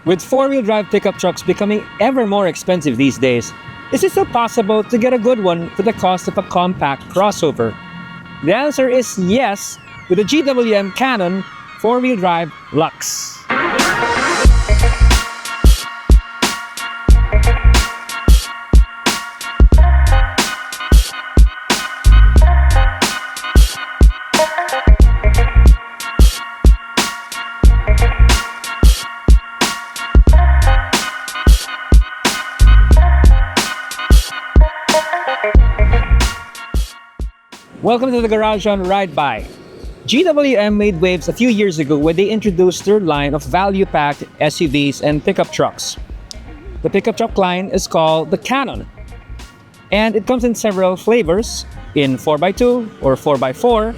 With four-wheel drive pickup trucks becoming ever more expensive these days, is it still possible to get a good one for the cost of a compact crossover? The answer is yes, with the GWM Cannon four-wheel drive LUX. Welcome to the Garage on Ride By. GWM made waves a few years ago when they introduced their line of value-packed SUVs and pickup trucks. The pickup truck line is called the Cannon, and it comes in several flavors, in 4x2 or 4x4.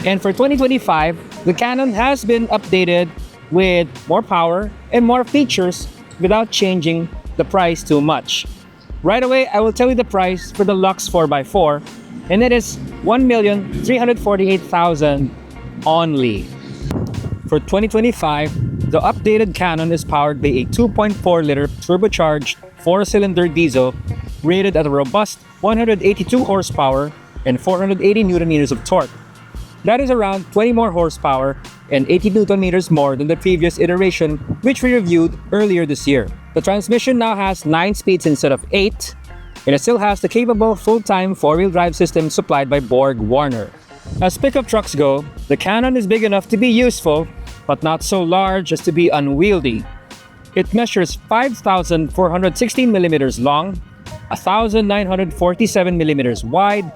And for 2025, the Cannon has been updated with more power and more features without changing the price too much. Right away, I will tell you the price for the LUX 4x4, and it is $1,348,000 only. For 2025, the updated Cannon is powered by a 2.4-liter turbocharged 4-cylinder diesel rated at a robust 182 horsepower and 480 Nm of torque. That is around 20 more horsepower and 80 Nm more than the previous iteration, which we reviewed earlier this year. The transmission now has 9 speeds instead of 8, and it still has the capable full-time four-wheel drive system supplied by BorgWarner. As pickup trucks go, the Cannon is big enough to be useful, but not so large as to be unwieldy. It measures 5,416 millimeters long, 1,947 millimeters wide,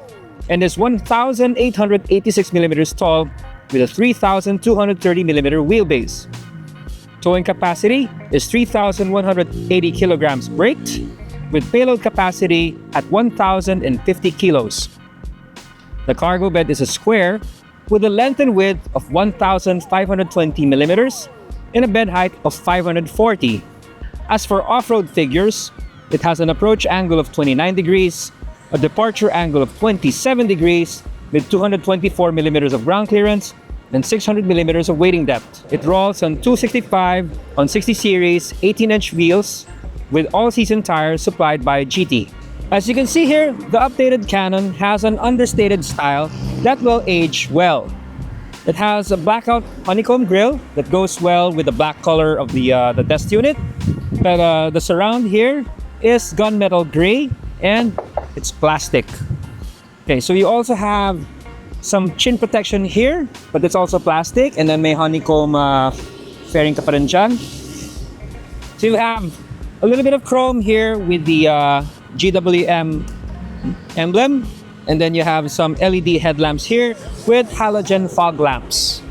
and is 1,886 millimeters tall with a 3,230 millimeter wheelbase. Towing capacity is 3,180 kilograms braked, with payload capacity at 1,050 kilos. The cargo bed is a square with a length and width of 1,520 millimeters and a bed height of 540. As for off-road figures, it has an approach angle of 29 degrees, a departure angle of 27 degrees with 224 millimeters of ground clearance and 600 millimeters of wading depth. It rolls on 265 on 60 series 18-inch wheels with all-season tires supplied by GT. As you can see here, the updated Cannon has an understated style that will age well. It has a blackout honeycomb grille that goes well with the black color of the desk unit. But the surround here is gunmetal gray and it's plastic. Okay, so you also have some chin protection here, but it's also plastic, and then may honeycomb fairing ka pa rin dyan. So you have a little bit of chrome here with the GWM emblem, and then you have some LED headlamps here with halogen fog lamps.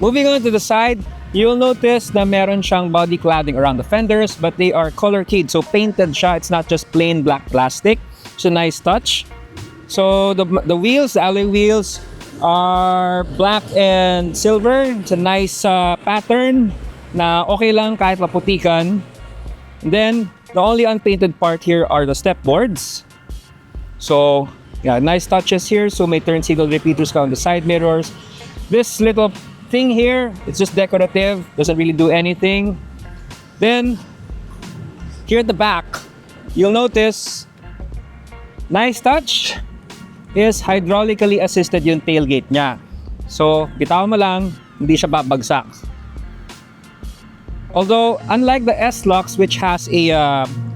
Moving on to the side, you'll notice na meron siyang body cladding around the fenders, but they are color keyed, so painted siya. It's not just plain black plastic. It's a nice touch. So the wheels, the alloy wheels, are black and silver. It's a nice pattern na okay lang kahit maputikan. And then, the only unpainted part here are the step boards. So, yeah, nice touches here. So, may turn signal repeaters on the side mirrors. This little thing here, it's just decorative. Doesn't really do anything. Then, here at the back, you'll notice, nice touch, is hydraulically assisted yung tailgate niya. So, bitawan mo lang, hindi siya babagsak. Although, unlike the S-LUX, which has a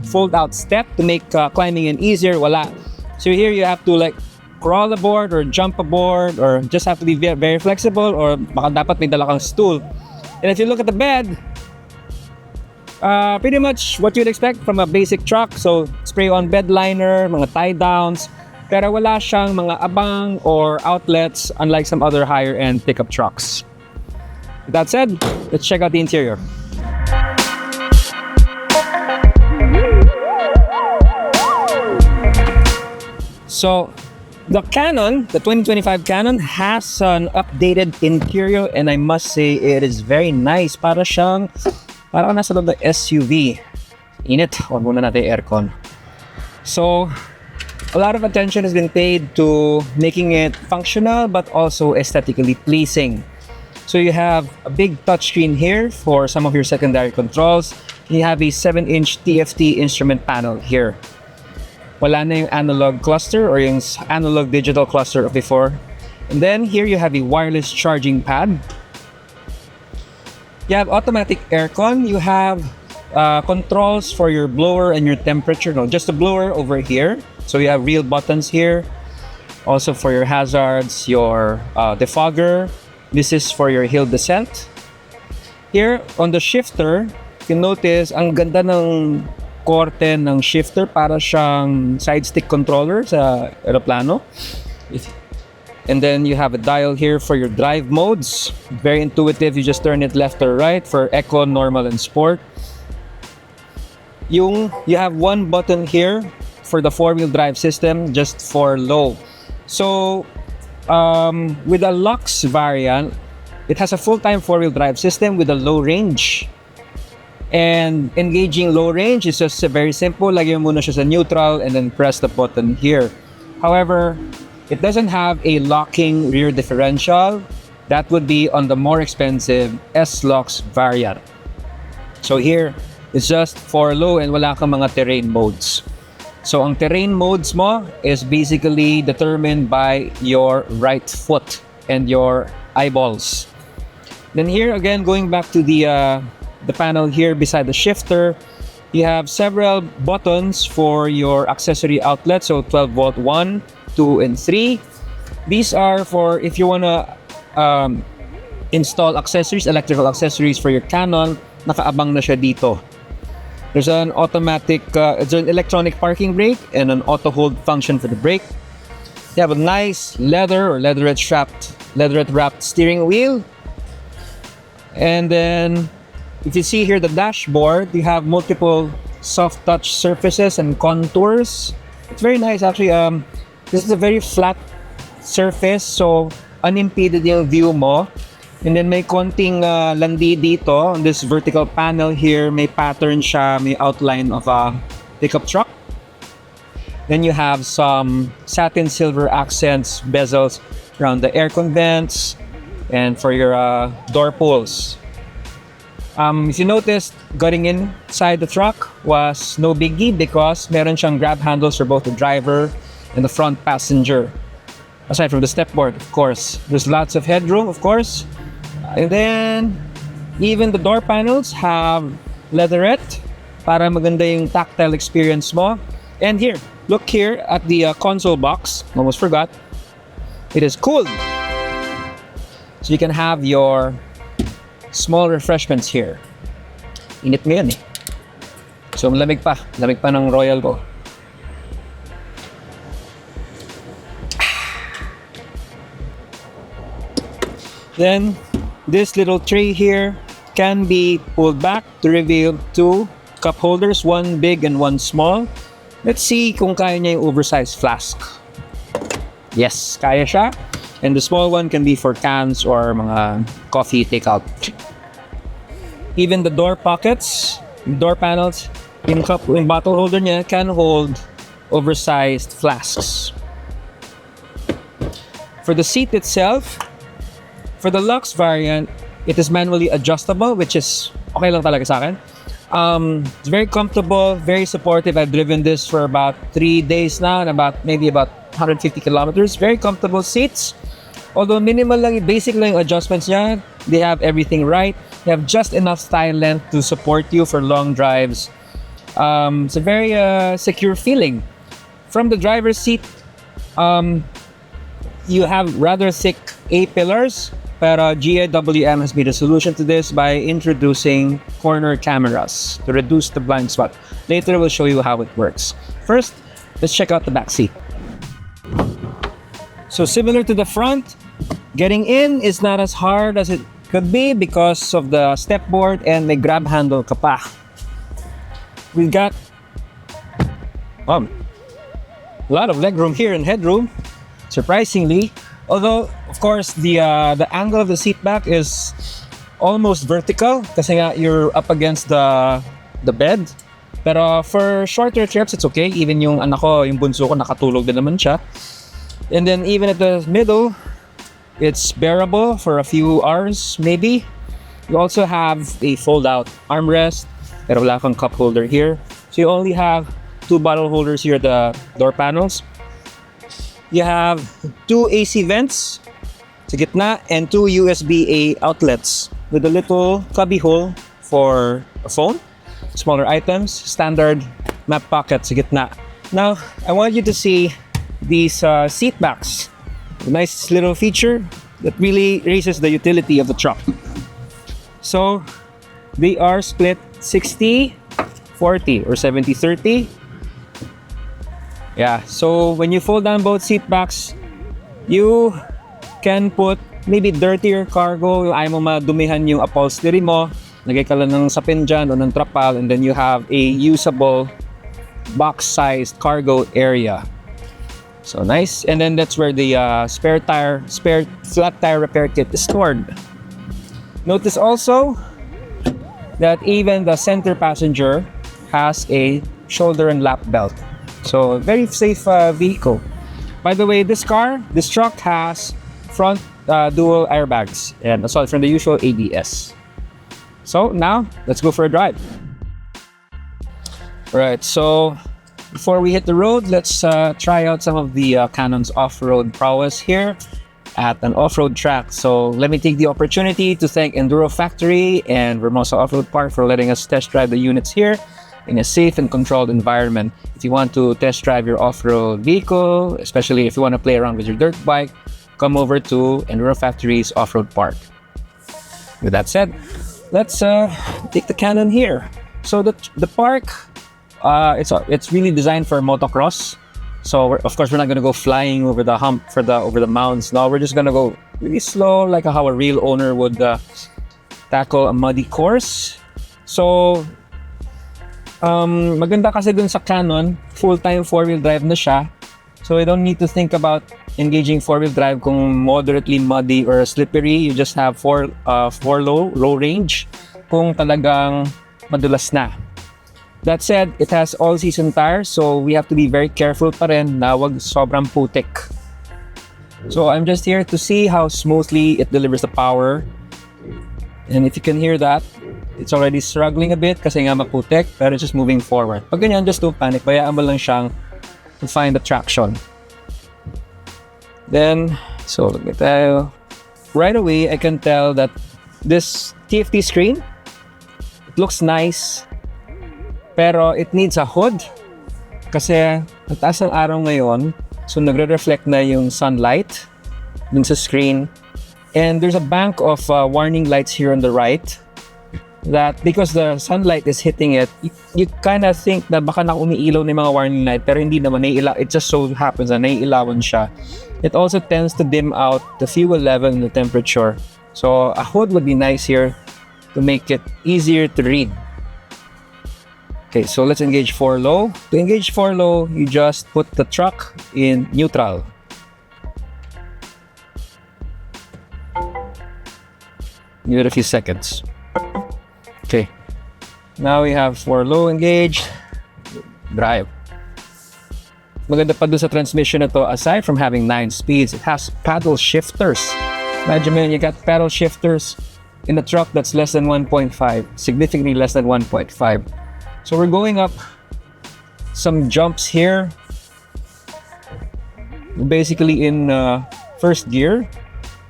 fold-out step to make climbing in easier, wala. So here you have to like crawl aboard or jump aboard, or just have to be very, very flexible, or baka dapat may dala kang stool. And if you look at the bed, pretty much what you'd expect from a basic truck. So spray-on bed liner, mga tie-downs, pero wala siyang mga abang or outlets unlike some other higher-end pickup trucks. With that said, let's check out the interior. So, the Cannon, the 2025 Cannon, has an updated interior, and I must say it is very nice. Parang nasa loob ng SUV. Init. Huwag muna natin aircon. So, a lot of attention has been paid to making it functional but also aesthetically pleasing. So you have a big touchscreen here for some of your secondary controls. You have a 7-inch TFT instrument panel here. Wala na yung analog cluster or yung analog digital cluster of before. And then here you have a wireless charging pad. You have automatic aircon. You have controls for your blower and your temperature. No, just the blower over here. So you have real buttons here. Also for your hazards, your defogger. This is for your hill descent. Here on the shifter, you notice ang ganda ng korte ng shifter, para siyang side stick controller sa aeroplano. And then you have a dial here for your drive modes. Very intuitive. You just turn it left or right for eco, normal, and sport. You have one button here for the four-wheel drive system, just for low. So with a LUX variant, it has a full-time four-wheel drive system with a low range. And engaging low range is just very simple. Lagyan mo muna siya sa neutral and then press the button here. However, it doesn't have a locking rear differential. That would be on the more expensive S-LUX variant. So here, it's just for low and wala kang mga terrain modes. So ang terrain modes mo is basically determined by your right foot and your eyeballs. Then here again, going back to the panel here beside the shifter, you have several buttons for your accessory outlets. So 12 volt 1, 2, and 3. These are for if you wanna install accessories, electrical accessories for your Cannon. Nakaabang na siya dito. There's an automatic, it's an electronic parking brake and an auto hold function for the brake. You have a nice leather or leatherette wrapped steering wheel. And then if you see here the dashboard, you have multiple soft touch surfaces and contours. It's very nice actually. This is a very flat surface, so unimpeded yung view mo. And then may konting landi dito on this vertical panel here. May pattern siya, may outline of a pickup truck. Then you have some satin silver accents, bezels around the aircon vents and for your door pulls. If you noticed, getting inside the truck was no biggie because meron siyang grab handles for both the driver and the front passenger. Aside from the stepboard, of course. There's lots of headroom, of course. And then, even the door panels have leatherette para maganda yung tactile experience mo. And here, look here at the console box. Almost forgot. It is cooled. So you can have your small refreshments here. Init ngayon eh. So lamig pa ng Royal ko. Then this little tray here can be pulled back to reveal two cup holders, one big and one small. Let's see kung kaya niya yung oversized flask. Yes, kaya siya. And the small one can be for cans or mga coffee takeout. Even the door pockets, door panels, yung bottle holder niya can hold oversized flasks. For the seat itself, for the LUX variant, it is manually adjustable, which is okay lang talaga sa akin. It's very comfortable, very supportive. I've driven this for about 3 days now and maybe about 150 kilometers. Very comfortable seats. Although minimal lang, basic lang yung adjustments niya, they have everything right. They have just enough style length to support you for long drives. It's a very secure feeling. From the driver's seat, you have rather thick A-pillars, but GWM has made a solution to this by introducing corner cameras to reduce the blind spot. Later, we'll show you how it works. First, let's check out the back seat. So similar to the front, getting in is not as hard as it could be because of the stepboard and may grab handle ka pa. We've got a lot of legroom here and headroom, surprisingly. Although, of course, the angle of the seat back is almost vertical kasi nga you're up against the bed. Pero for shorter trips, it's okay. Even yung anak ko, yung bunso ko, nakatulog din naman siya. And then even at the middle, It's bearable for a few hours, maybe. You also have a fold-out armrest, pero wala kang cup holder here. So you only have 2 bottle holders here at the door panels. You have 2 AC vents sa gitna and 2 USB-A outlets with a little cubby hole for a phone, smaller items, standard map pocket sa gitna. Now, I want you to see these seat backs. A nice little feature that really raises the utility of the truck. So, they are split 60-40 or 70-30. Yeah, so when you fold down both seat backs, you can put maybe dirtier cargo. Ayaw mo madumihan yung upholstery mo. Lagay ka lang ng sapin dyan o ng trapal, and then you have a usable box-sized cargo area. So nice. And then that's where the spare flat tire repair kit is stored. Notice also that even the center passenger has a shoulder and lap belt. So very safe vehicle. By the way, this truck has front dual airbags and aside from the usual ABS. So now let's go for a drive. Alright, so before we hit the road, let's try out some of the Cannon's off-road prowess here at an off-road track. So let me take the opportunity to thank Enduro Factory and Vermosa Off-Road Park for letting us test drive the units here in a safe and controlled environment. If you want to test drive your off-road vehicle, especially if you want to play around with your dirt bike, come over to Enduro Factory's Off-Road Park. With that said, let's take the Cannon here. So the park, it's really designed for motocross. So of course we're not gonna go flying over the hump over the mounds. No, we're just gonna go really slow, like how a real owner would tackle a muddy course. So maganda kasi dun sa Cannon, full-time 4-wheel drive na siya. So you don't need to think about engaging 4-wheel drive kung moderately muddy or slippery. You just have four low range kung talagang madulas na. That said, it has all-season tires, so we have to be very careful pa rin na wag sobrang putik. So I'm just here to see how smoothly it delivers the power. And if you can hear that, it's already struggling a bit kasi nga maputik, pero it's just moving forward. Pag ganyan, just don't panic. Bayaan mo lang siyang to find the traction. Then, so look at that. Right away, I can tell that this TFT screen, it looks nice, pero it needs a hood kasi ang taas ng araw ngayon, so nagre-reflect na yung sunlight dun sa screen, and there's a bank of warning lights here on the right that because the sunlight is hitting it, you kind of think na baka na umiilaw na yung mga warning light, pero hindi naman, naiilaw. It just so happens na naiilawan siya. It also tends to dim out the fuel level and the temperature. So a hood would be nice here to make it easier to read. Okay, so let's engage 4 low. To engage 4 low, you just put the truck in neutral. Give it a few seconds. Okay, now we have 4 low engaged. Drive. Maganda pa dun sa transmission na to, aside from having 9 speeds, it has paddle shifters. Imagine man, you got paddle shifters in a truck that's less than 1.5, significantly less than 1.5. So we're going up some jumps here. Basically in first gear.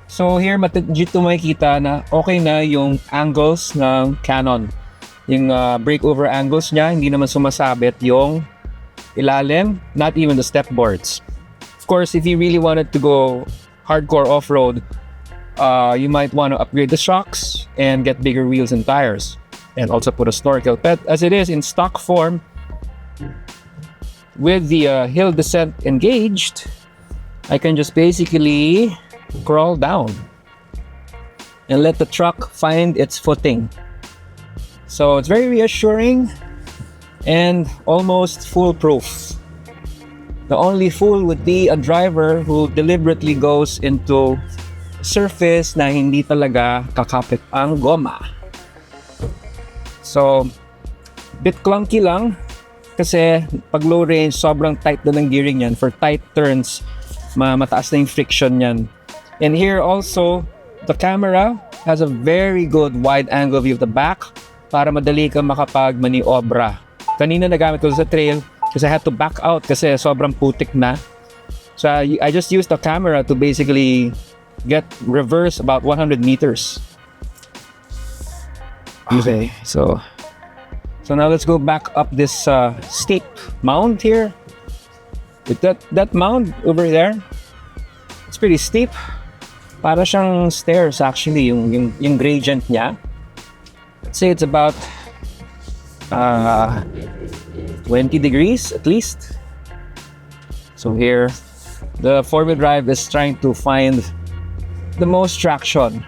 So here dito makikita na okay na yung angles ng Cannon. Yung brake over angles niya, hindi naman sumasabit yung ilalim, not even the step boards. Of course, if you really wanted to go hardcore off-road, you might want to upgrade the shocks and get bigger wheels and tires. And also put a snorkel. But as it is in stock form, with the hill descent engaged, I can just basically crawl down and let the truck find its footing. So it's very reassuring and almost foolproof. The only fool would be a driver who deliberately goes into a surface na hindi talaga kakapit ang goma. So, bit clunky lang kasi pag low range, sobrang tight na ng gearing yan. For tight turns, mataas na yung friction yan. And here also, the camera has a very good wide angle view of the back para madali kang makapag-maniobra. Kanina nagamit ko sa trail kasi I had to back out kasi sobrang putik na. So I just used the camera to basically get reverse about 100 meters. Okay, so now let's go back up this steep mound here. With that mound over there, it's pretty steep. Para siyang stairs actually, yung gradient niya. Let's say it's about 20 degrees at least. So here, the four-wheel drive is trying to find the most traction.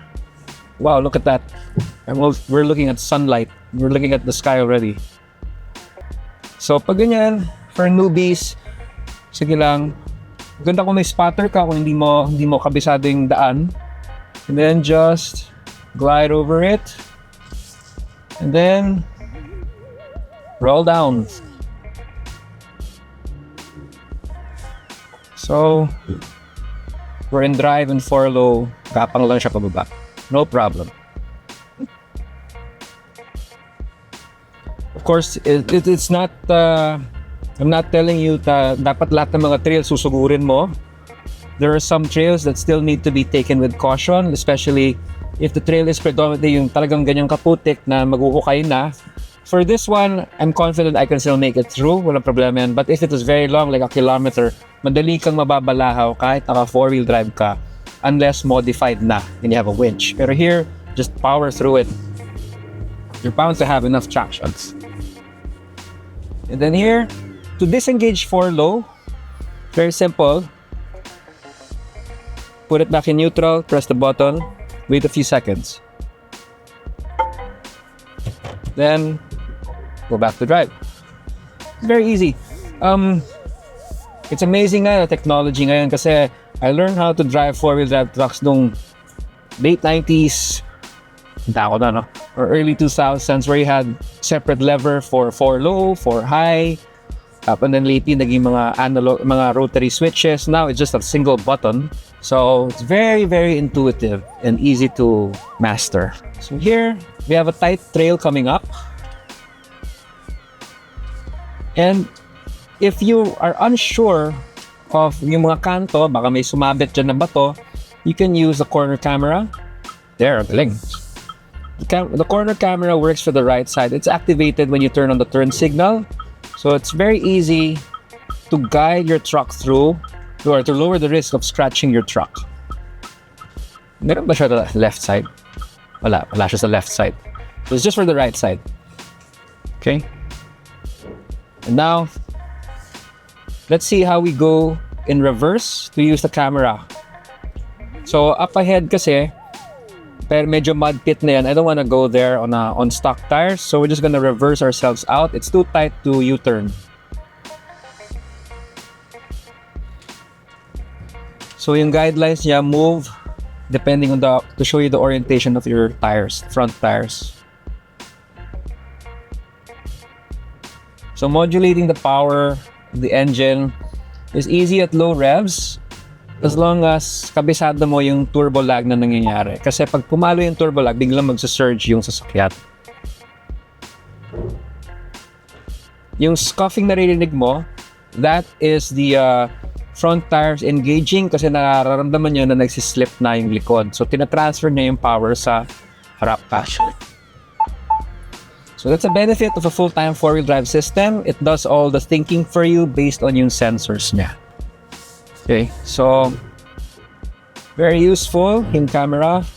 Wow, look at that. We're looking at sunlight. We're looking at the sky already. So pag ganyan, for newbies, sige lang. Ganda kung may spotter ka kung hindi mo kabisado yung daan. And then just glide over it. And then roll down. So we're in drive and 4 low. Gapang lang siya pababa. No problem. Of course, it's not I'm not telling you dapat lahat ng mga trails susugurin mo. There are some trails that still need to be taken with caution, especially if the trail is predominantly yung talagang ganyang kaputik na maghuhukay na. For this one, I'm confident I can still make it through. Walang problema yan. But if it was very long, like a kilometer, madali kang mababalahaw kahit naka four-wheel drive ka unless modified na and you have a winch. Pero here, just power through it. You're bound to have enough tractions. And then here, to disengage 4 low, very simple. Put it back in neutral, press the button, wait a few seconds. Then, go back to drive. It's very easy. It's amazing nga the technology ngayon kasi I learned how to drive four-wheel drive trucks nung late 90s, no? Or early 2000s where you had separate lever for 4 low, 4 high, and then lately naging mga analog, mga rotary switches. Now it's just a single button. So it's very, very intuitive and easy to master. So here we have a tight trail coming up. And if you are unsure of yung mga kanto, baka may sumabit dyan na bato, you can use the corner camera. There, galing. The corner camera works for the right side. It's activated when you turn on the turn signal. So it's very easy to guide your truck through or to lower the risk of scratching your truck. Meron ba siya sa left side? Wala siya sa left side. So it's just for the right side. Okay? And now, let's see how we go in reverse to use the camera. So up ahead kasi, pero medyo mud pit na yan. I don't want to go there on stock tires. So we're just gonna reverse ourselves out. It's too tight to U-turn. So yung guidelines niya move depending on to show you the orientation of your tires, front tires. So modulating the power of the engine is easy at low revs. As long as kabisado mo yung turbo lag na nangyayari. Kasi pag pumalo yung turbo lag, biglang magsa-surge yung sasakyan. Yung scuffing na narinig mo, that is the front tires engaging kasi nararamdaman nyo na nagsislip na yung likod. So, tinatransfer niya yung power sa harap actually. So, that's a benefit of a full-time four-wheel drive system. It does all the thinking for you based on yung sensors niya. Okay, so very useful in camera.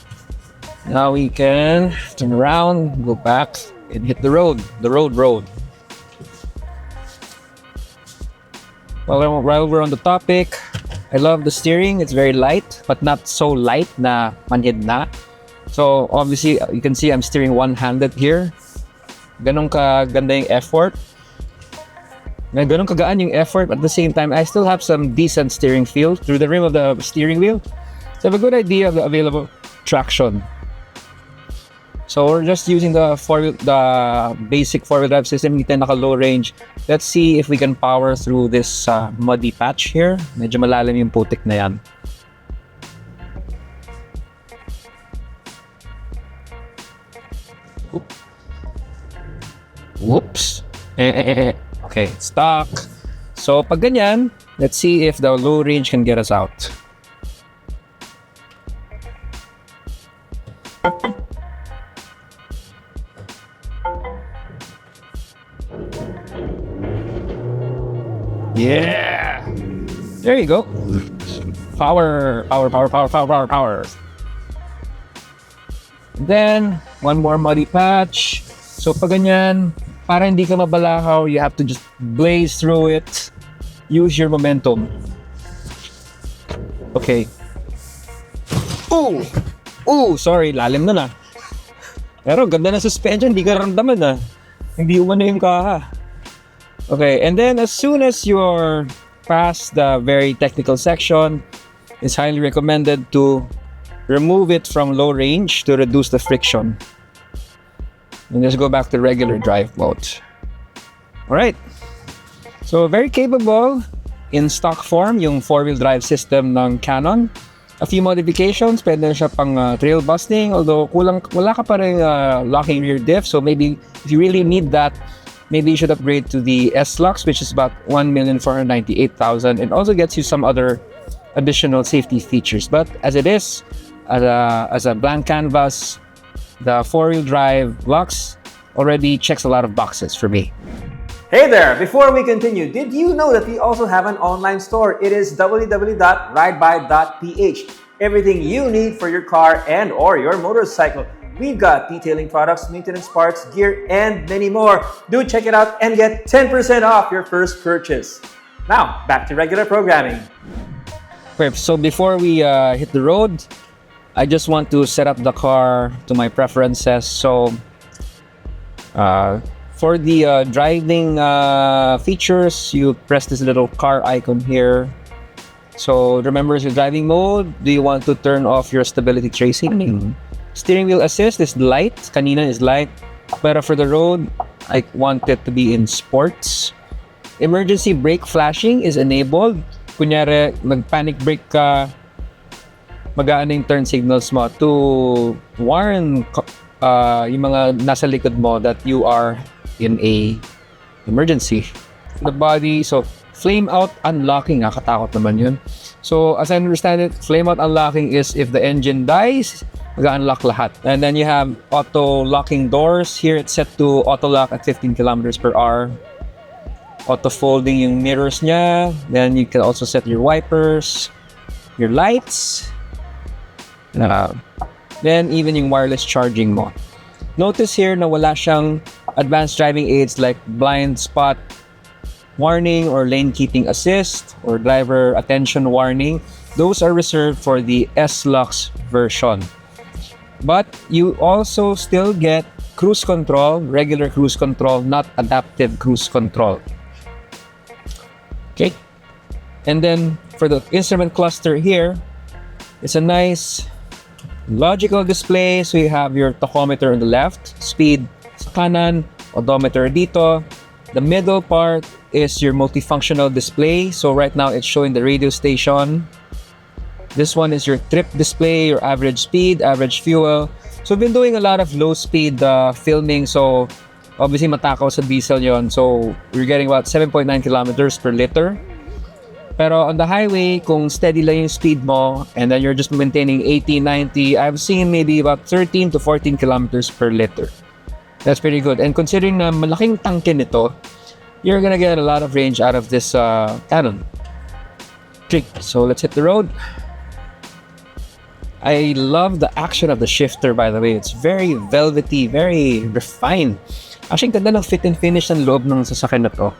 Now we can turn around, go back, and hit the road. While we're on the topic, I love the steering. It's very light, but not so light na manhid na. So obviously, you can see I'm steering one-handed here. Ganun kaganda yung effort. Ganun kagaan yung effort, but at the same time, I still have some decent steering feel through the rim of the steering wheel. So I have a good idea of the available traction. So we're just using the basic four-wheel drive system. Hindi tayo naka-low range. Let's see if we can power through this muddy patch here. Medyo malalim yung putik na yan. Whoops. Okay, stuck. So pag ganyan, let's see if the low range can get us out. Yeah! There you go. Power. Then, one more muddy patch. So pag ganyan, para hindi ka mabalakaw, you have to just blaze through it. Use your momentum. Okay. Ooh, sorry, lalim na. Pero ganda na suspension, hindi ka ramdaman na. Hindi umano yung kaha. Okay, and then as soon as you're past the very technical section, it's highly recommended to remove it from low range to reduce the friction. And just go back to regular drive mode. Alright. So very capable in stock form yung 4-wheel drive system ng Cannon. A few modifications, pwede na siya pang trail busting, although wala ka pa rin locking rear diff, so maybe if you really need that, maybe you should upgrade to the LUX, which is about 1,498,000 and also gets you some other additional safety features. But as it is, as a blank canvas, the 4-wheel drive LUX already checks a lot of boxes for me. Hey there! Before we continue, did you know that we also have an online store? It is www.rideby.ph. Everything you need for your car and or your motorcycle. We've got detailing products, maintenance parts, gear, and many more. Do check it out and get 10% off your first purchase. Now, back to regular programming. Okay, so before we hit the road, I just want to set up the car to my preferences. So, for the driving features, you press this little car icon here. So, remember your driving mode. Do you want to turn off your stability tracing? Steering wheel assist is light. Kanina is light. But for the road, I want it to be in sports. Emergency brake flashing is enabled. Kunyari, mag-panic brake ka, magaan yung turn signals mo to warn yung mga nasa likod mo that you are in a emergency. The body, so flame out unlocking, katakot naman yun. So as I understand it, flame out unlocking is if the engine dies, mag-unlock lahat. And then you have auto locking doors. Here it's set to auto lock at 15 kilometers per hour. Auto folding yung mirrors niya. Then you can also set your wipers, your lights. Then even yung wireless charging mo. Notice here na wala siyang advanced driving aids like blind spot warning or lane keeping assist or driver attention warning. Those are reserved for the LUX version. But you also still get cruise control, regular cruise control, not adaptive cruise control. Okay. And then for the instrument cluster here, it's a nice logical display. So you have your tachometer on the left, speed sa kanan, odometer dito. The middle part is your multifunctional display. So right now it's showing the radio station. This one is your trip display, your average speed, average fuel. So we've been doing a lot of low speed filming. So obviously matakaw sa diesel yon. So we're getting about 7.9 kilometers per liter. Pero on the highway, kung steady lang yung speed mo and then you're just maintaining 80, 90, I've seen maybe about 13 to 14 kilometers per liter. That's pretty good. And considering na malaking tangke nito, you're gonna get a lot of range out of this Cannon. Okay, so let's hit the road. I love the action of the shifter, by the way. It's very velvety, very refined. Actually, ganda ng fit and finish ng loob ng sasakyan na to.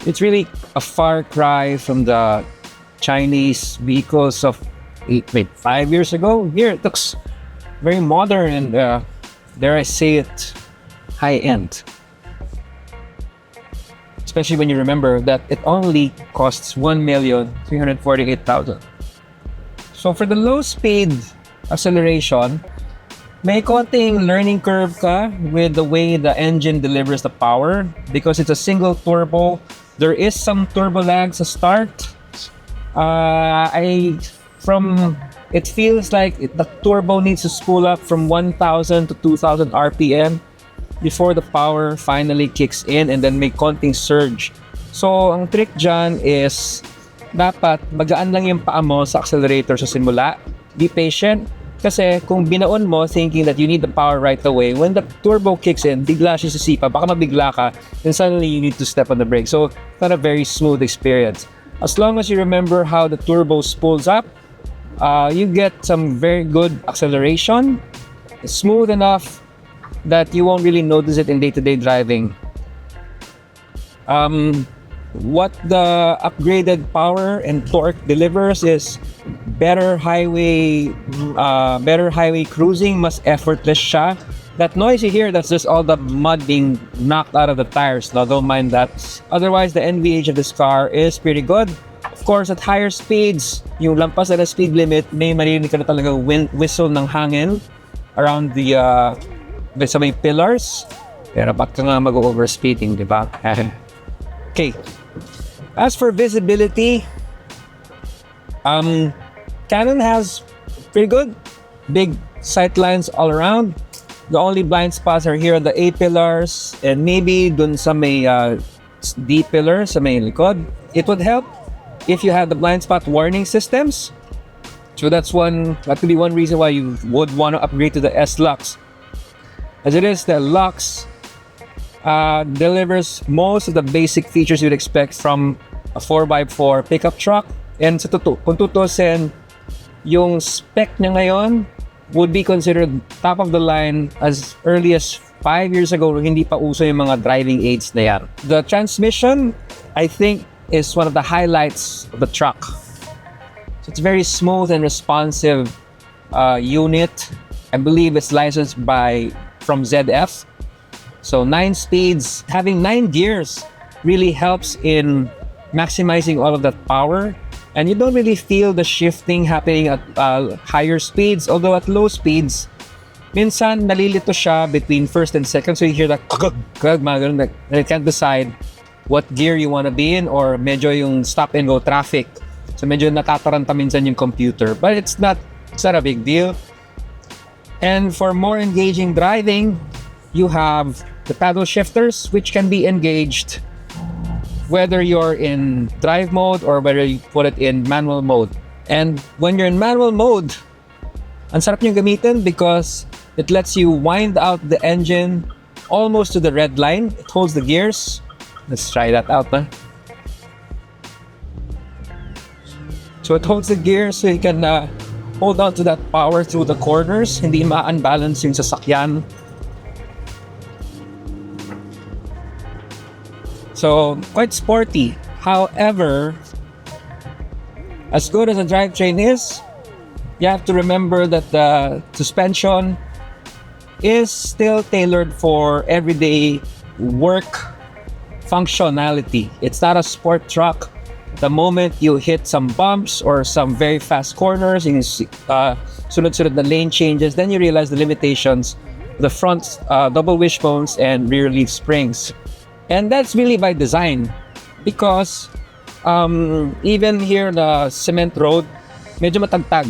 It's really a far cry from the Chinese vehicles of 5 years ago. Here, it looks very modern and, dare I say it, high-end. Especially when you remember that it only costs 1,348,000. So for the low speed acceleration, may konting learning curve ka with the way the engine delivers the power because it's a single turbo. There is some turbo lag sa start. From it feels like the turbo needs to spool up from 1,000 to 2,000 RPM before the power finally kicks in and then may konting surge. So, ang trick dyan is dapat magaan lang yung paa mo sa accelerator sa simula. Be patient. Kasi kung binaon mo thinking that you need the power right away, when the turbo kicks in, bigla siya sisipa, baka mabigla ka, then suddenly you need to step on the brake. So, it's not a very smooth experience. As long as you remember how the turbo spools up, you get some very good acceleration. It's smooth enough that you won't really notice it in day-to-day driving. What the upgraded power and torque delivers is better highway cruising, mas effortless siya. That noise you hear, that's just all the mud being knocked out of the tires. Now, don't mind that. Otherwise, the NVH of this car is pretty good. Of course, at higher speeds, yung lampas na speed limit, may marinig ka na talaga whistle ng hangin around the sa may pillars. Pero ba't ka nga mag-overspeeding, di ba? Okay. As for visibility, Cannon has pretty good big sight lines all around. The only blind spots are here on the A pillars and maybe dun sa may D pillar sa may likod. It would help if you have the blind spot warning systems. So that could be one reason why you would want to upgrade to the S-LUX. As it is, the LUX delivers most of the basic features you'd expect from a 4x4 pickup truck. And kung tutusin, yung spec niya ngayon would be considered top of the line as early as 5 years ago, hindi pa uso yung mga driving aids na yan. The transmission, I think, is one of the highlights of the truck. So it's very smooth and responsive unit. I believe it's licensed from ZF. So 9 speeds, having 9 gears really helps in maximizing all of that power. And you don't really feel the shifting happening at higher speeds. Although at low speeds, minsan nalilito siya between first and second. So you hear that and you can't decide what gear you want to be in, or medyo yung stop and go traffic. So medyo natataranta minsan yung computer. But it's not a big deal. And for more engaging driving, you have the paddle shifters, which can be engaged whether you're in drive mode or whether you put it in manual mode. And when you're in manual mode, ang sarap niyong gamitin because it lets you wind out the engine almost to the red line. It holds the gears. Let's try that out. So it holds the gears so you can hold on to that power through the corners. Hindi ma-unbalance yung sasakyan. So, quite sporty. However, as good as the drivetrain is, you have to remember that the suspension is still tailored for everyday work functionality. It's not a sport truck. The moment you hit some bumps or some very fast corners, yung sunod-sunod na lane changes, then you realize the limitations, the front double wishbones and rear leaf springs. And that's really by design because even here the cement road, medyo matagtag.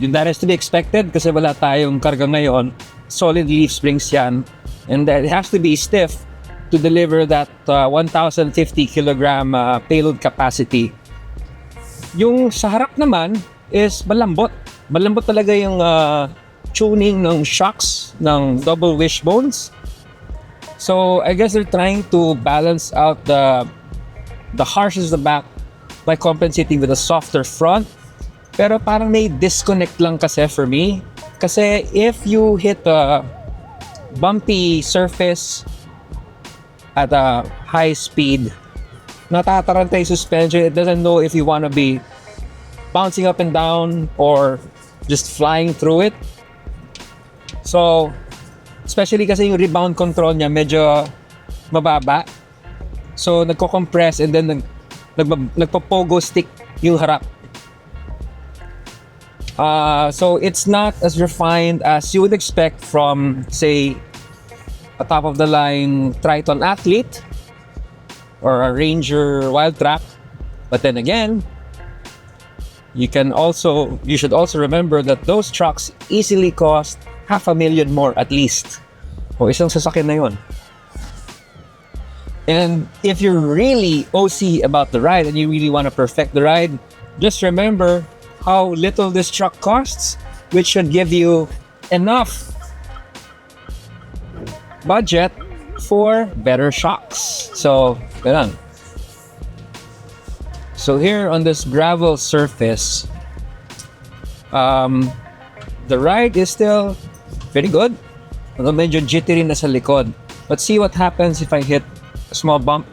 That is to be expected kasi wala tayong karga ngayon. Solid leaf springs yan. And it has to be stiff to deliver that 1,050 kilogram payload capacity. Yung sa harap naman is malambot. Malambot talaga yung tuning ng shocks ng double wishbones. So I guess they're trying to balance out the harshness of the back by compensating with a softer front. Pero parang may disconnect lang kasi for me. Kasi if you hit a bumpy surface at a high speed, natataranta yung suspension. It doesn't know if you want to be bouncing up and down or just flying through it. So, especially kasi yung rebound control niya medyo mababa. So, nagko-compress and then nagpo-pogo stick yung harap. So, it's not as refined as you would expect from, say, a top-of-the-line Triton Athlete or a Ranger Wild Track. But then again, You should also remember that those trucks easily cost $500,000 more at least. O isang sasakyan na yun. And if you're really OC about the ride and you really want to perfect the ride, just remember how little this truck costs, which should give you enough budget for better shocks. So, ganun. So here on this gravel surface, the ride is still pretty good. Medyo jittery na sa likod. But see what happens if I hit a small bump.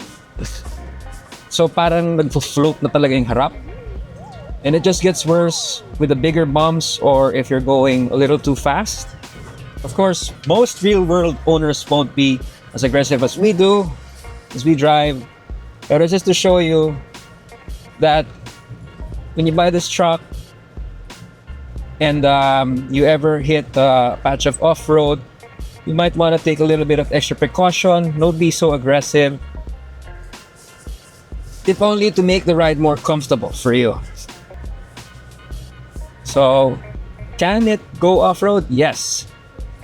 So parang nagfo-float na talaga yung harap. And it just gets worse with the bigger bumps or if you're going a little too fast. Of course, most real-world owners won't be as aggressive as we do, as we drive. But it's just to show you that when you buy this truck and you ever hit a patch of off-road, you might want to take a little bit of extra precaution. Don't be so aggressive. If only to make the ride more comfortable for you. So, can it go off-road? Yes.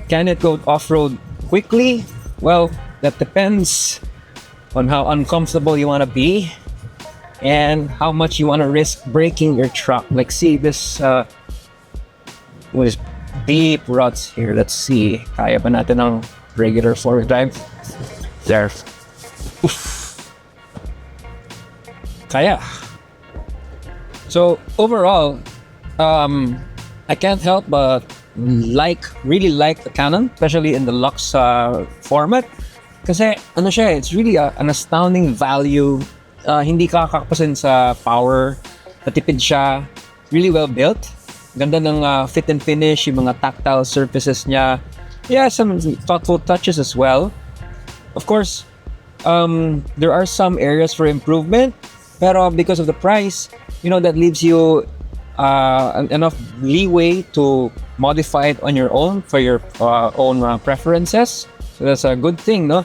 Can it go off-road quickly? Well, that depends on how uncomfortable you want to be and how much you want to risk breaking your truck. Like, see this with deep ruts here. Let's see. Kaya ba natin ng regular four-wheel drive? There. Oof. Kaya. So, overall, I can't help but really like the Cannon, especially in the LUX format. Kasi, it's really an astounding value. Hindi kakapasin sa power, natipid siya, really well built. Ganda ng fit and finish, yung mga tactile surfaces niya. Yeah, some thoughtful touches as well. Of course, there are some areas for improvement, pero because of the price, that leaves you enough leeway to modify it on your own for your own preferences. So that's a good thing, no?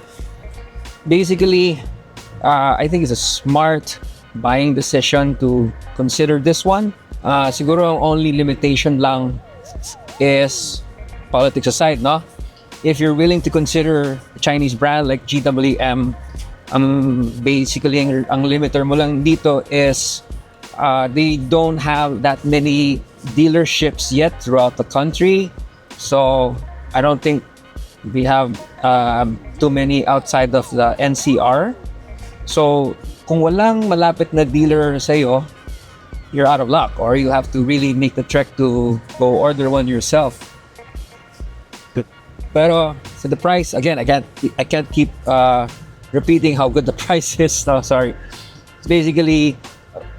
Basically, I think it's a smart buying decision to consider this one. Siguro ang only limitation lang is politics aside, no? If you're willing to consider a Chinese brand like GWM, basically ang limiter mo lang dito is they don't have that many dealerships yet throughout the country. So I don't think we have too many outside of the NCR. So kung walang malapit na dealer sa'yo, you're out of luck, or you have to really make the trek to go order one yourself. Pero for the price, again, I can't keep repeating how good the price is. No, sorry. It's basically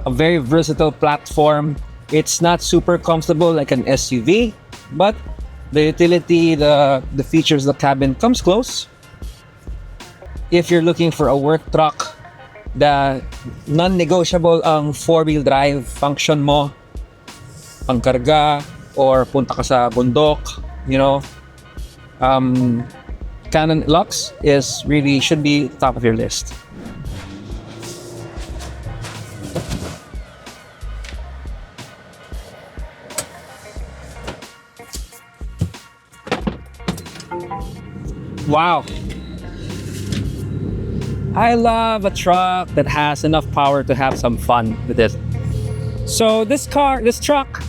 a very versatile platform. It's not super comfortable like an SUV, but the utility, the features, the cabin comes close. If you're looking for a work truck, the non-negotiable ang four-wheel drive function mo, pangkarga or punta ka sa bundok, Cannon LUX should be top of your list. Wow. I love a truck that has enough power to have some fun with it. So this truck,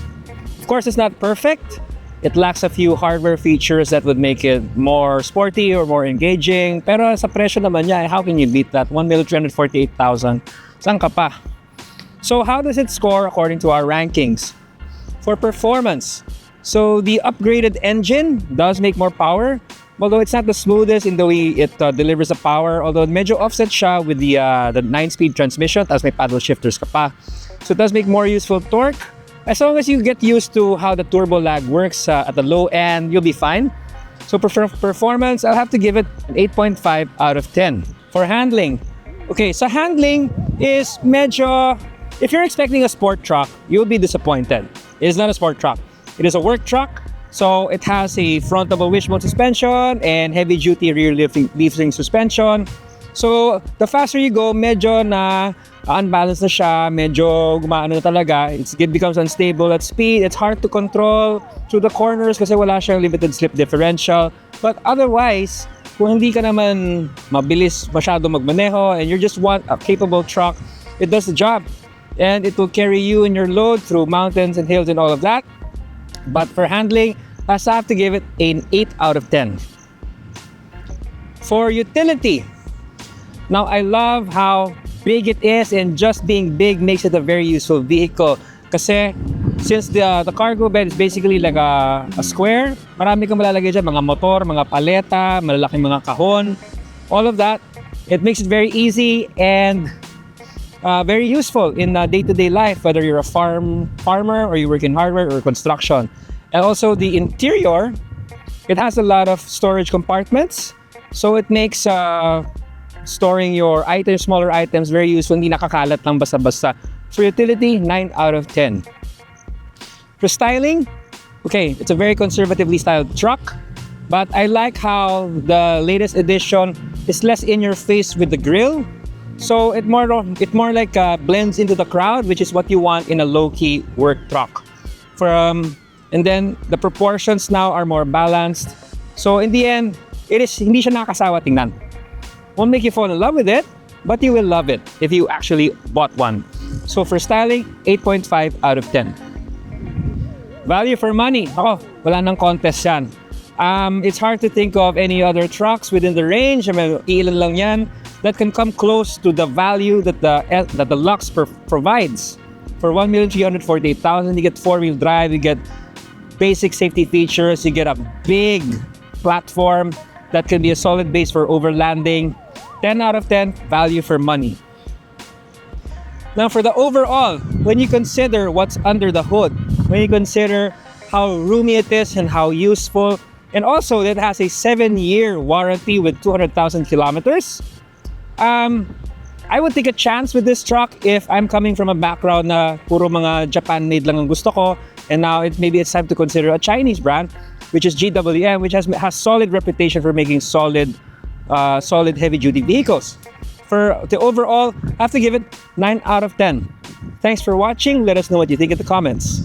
of course, is not perfect. It lacks a few hardware features that would make it more sporty or more engaging. Pero sa presyo naman niya, how can you beat that? 1,348,000. Saan ka pa? So how does it score according to our rankings? For performance, so the upgraded engine does make more power, although it's not the smoothest in the way it delivers the power. Although medyo offset siya with the 9-speed transmission, tapos may paddle shifters ka pa. So it does make more useful torque. As long as you get used to how the turbo lag works at the low end, you'll be fine. So for performance, I'll have to give it an 8.5 out of 10. For handling, okay, so handling is medyo, if you're expecting a sport truck, you'll be disappointed. It is not a sport truck. It is a work truck. So it has a front double wishbone suspension and heavy-duty rear lifting suspension. So, the faster you go, medyo na unbalanced na siya, medyo gumaano na talaga. It becomes unstable at speed. It's hard to control through the corners kasi wala siyang limited slip differential. But otherwise, kung hindi ka naman mabilis masyado magmaneho and you just want a capable truck, it does the job. And it will carry you and your load through mountains and hills and all of that. But for handling, I have to give it an 8 out of 10. For utility, now I love how big it is, and just being big makes it a very useful vehicle. Kasi since the cargo bed is basically like a square, marami kang malalagay dyan, mga motor, mga paleta, malalaking mga kahon, all of that. It makes it very easy and very useful in day-to-day life, whether you're a farmer or you work in hardware or construction. And also the interior, it has a lot of storage compartments, so it makes storing your items, smaller items, very useful. Hindi nakakalat lang basta-basta. For utility, 9 out of 10. For styling, okay, it's a very conservatively styled truck, but I like how the latest edition is less in your face with the grille. So it more like blends into the crowd, which is what you want in a low-key work truck. And then the proportions now are more balanced. So in the end, hindi siya nakakasawa tingnan. Won't make you fall in love with it, but you will love it if you actually bought one. So for styling, 8.5 out of 10. Value for money. Ako, wala nang contest yan. It's hard to think of any other trucks within the range. Ilan lang yan that can come close to the value that the LUX provides. For 1,348,000, you get 4-wheel drive, you get basic safety features, you get a big platform that can be a solid base for overlanding. 10 out of 10, value for money. Now for the overall, when you consider what's under the hood, when you consider how roomy it is and how useful, and also it has a 7-year warranty with 200,000 kilometers, I would take a chance with this truck if I'm coming from a background na puro mga Japan-made lang ang gusto ko, and now maybe it's time to consider a Chinese brand, which is GWM, which has solid reputation for making solid heavy-duty vehicles. For the overall, I have to give it 9 out of 10. Thanks for watching. Let us know what you think in the comments.